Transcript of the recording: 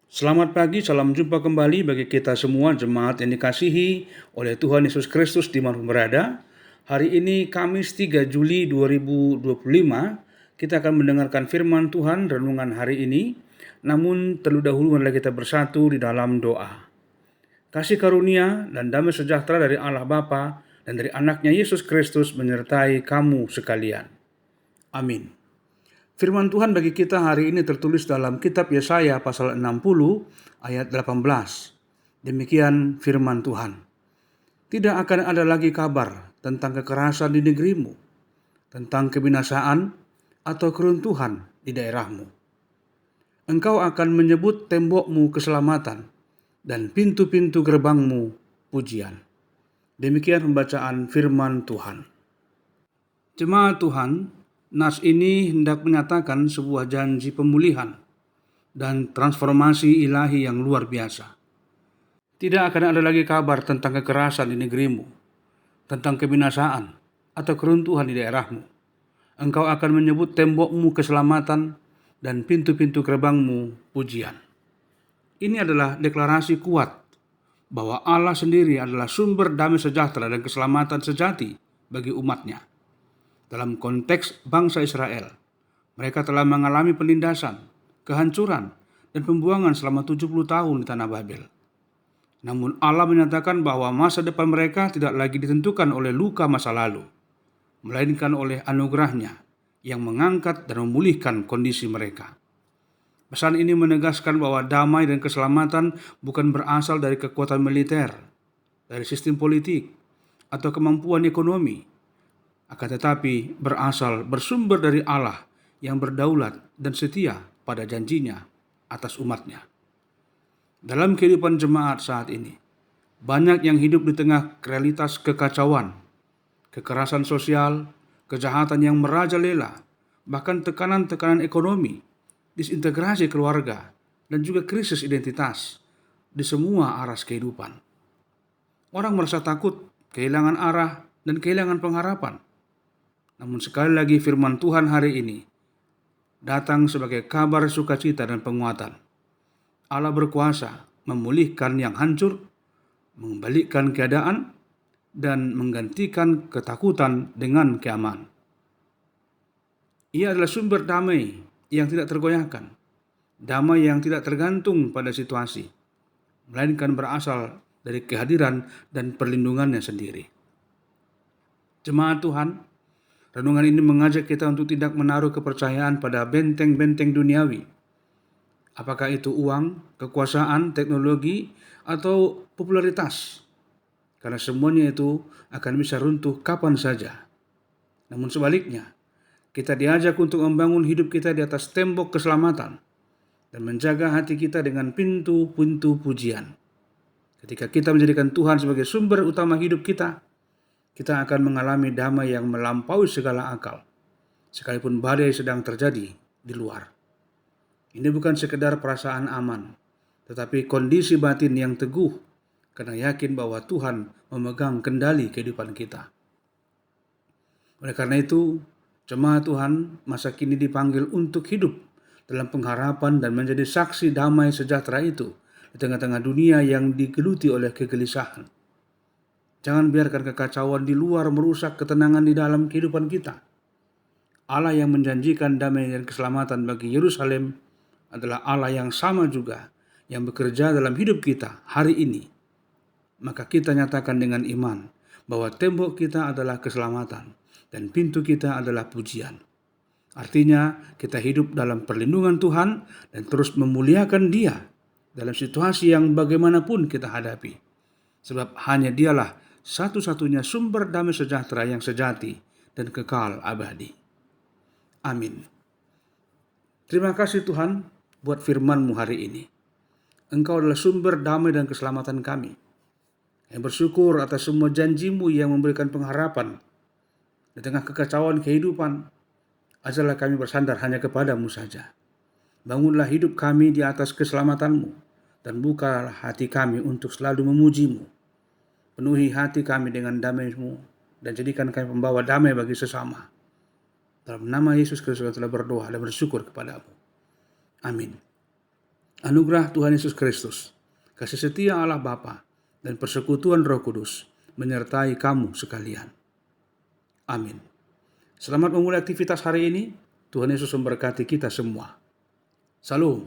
Selamat pagi, salam jumpa kembali bagi kita semua jemaat yang dikasihi oleh Tuhan Yesus Kristus dimanapun berada. Hari ini Kamis 3 Juli 2025, kita akan mendengarkan firman Tuhan renungan hari ini. Namun terlebih dahulu marilah kita bersatu di dalam doa. Kasih karunia dan damai sejahtera dari Allah Bapa dan dari anaknya Yesus Kristus menyertai kamu sekalian. Amin. Firman Tuhan bagi kita hari ini tertulis dalam kitab Yesaya pasal 60 ayat 18. Demikian firman Tuhan. Tidak akan ada lagi kabar tentang kekerasan di negerimu, tentang kebinasaan atau keruntuhan di daerahmu. Engkau akan menyebut tembokmu keselamatan dan pintu-pintu gerbangmu pujian. Demikian pembacaan firman Tuhan. Jemaat Tuhan, nas ini hendak menyatakan sebuah janji pemulihan dan transformasi ilahi yang luar biasa. Tidak akan ada lagi kabar tentang kekerasan di negerimu, tentang kebinasaan atau keruntuhan di daerahmu. Engkau akan menyebut tembokmu keselamatan dan pintu-pintu gerbangmu pujian. Ini adalah deklarasi kuat bahwa Allah sendiri adalah sumber damai sejahtera dan keselamatan sejati bagi umatnya. Dalam konteks bangsa Israel, mereka telah mengalami penindasan, kehancuran, dan pembuangan selama 70 tahun di tanah Babel. Namun Allah menyatakan bahwa masa depan mereka tidak lagi ditentukan oleh luka masa lalu, melainkan oleh anugerahnya yang mengangkat dan memulihkan kondisi mereka. Pesan ini menegaskan bahwa damai dan keselamatan bukan berasal dari kekuatan militer, dari sistem politik, atau kemampuan ekonomi, akan tetapi bersumber dari Allah yang berdaulat dan setia pada janjinya atas umatnya. Dalam kehidupan jemaat saat ini, banyak yang hidup di tengah realitas kekacauan, kekerasan sosial, kejahatan yang merajalela, bahkan tekanan-tekanan ekonomi, disintegrasi keluarga, dan juga krisis identitas di semua aras kehidupan. Orang merasa takut, kehilangan arah, dan kehilangan pengharapan. Namun sekali lagi firman Tuhan hari ini datang sebagai kabar sukacita dan penguatan. Allah berkuasa memulihkan yang hancur, membalikkan keadaan, dan menggantikan ketakutan dengan keamanan. Ia adalah sumber damai yang tidak tergoyahkan, damai yang tidak tergantung pada situasi, melainkan berasal dari kehadiran dan perlindungannya sendiri. Jemaat Tuhan, renungan ini mengajak kita untuk tidak menaruh kepercayaan pada benteng-benteng duniawi. Apakah itu uang, kekuasaan, teknologi, atau popularitas? Karena semuanya itu akan bisa runtuh kapan saja. Namun sebaliknya, kita diajak untuk membangun hidup kita di atas tembok keselamatan dan menjaga hati kita dengan pintu-pintu pujian. Ketika kita menjadikan Tuhan sebagai sumber utama hidup kita akan mengalami damai yang melampaui segala akal, sekalipun badai sedang terjadi di luar. Ini bukan sekedar perasaan aman, tetapi kondisi batin yang teguh karena yakin bahwa Tuhan memegang kendali kehidupan kita. Oleh karena itu, jemaat Tuhan masa kini dipanggil untuk hidup dalam pengharapan dan menjadi saksi damai sejahtera itu di tengah-tengah dunia yang digeluti oleh kegelisahan. Jangan biarkan kekacauan di luar merusak ketenangan di dalam kehidupan kita. Allah yang menjanjikan damai dan keselamatan bagi Yerusalem adalah Allah yang sama juga yang bekerja dalam hidup kita hari ini. Maka kita nyatakan dengan iman bahwa tembok kita adalah keselamatan dan pintu kita adalah pujian. Artinya kita hidup dalam perlindungan Tuhan dan terus memuliakan Dia dalam situasi yang bagaimanapun kita hadapi. Sebab hanya Dialah satu-satunya sumber damai sejahtera yang sejati dan kekal abadi. Amin. Terima kasih Tuhan buat firman-Mu hari ini. Engkau adalah sumber damai dan keselamatan kami. Yang bersyukur atas semua janji-Mu yang memberikan pengharapan. Di tengah kekacauan kehidupan, ajarlah kami bersandar hanya kepada-Mu saja. Bangunlah hidup kami di atas keselamatan-Mu, dan bukalah hati kami untuk selalu memuji-Mu. Penuhi hati kami dengan damai-Mu, dan jadikan kami pembawa damai bagi sesama. Dalam nama Yesus Kristus telah berdoa dan bersyukur kepada-Mu. Amin. Anugerah Tuhan Yesus Kristus, kasih setia Allah Bapa, dan persekutuan Roh Kudus menyertai kamu sekalian. Amin. Selamat memulai aktivitas hari ini. Tuhan Yesus memberkati kita semua. Salam.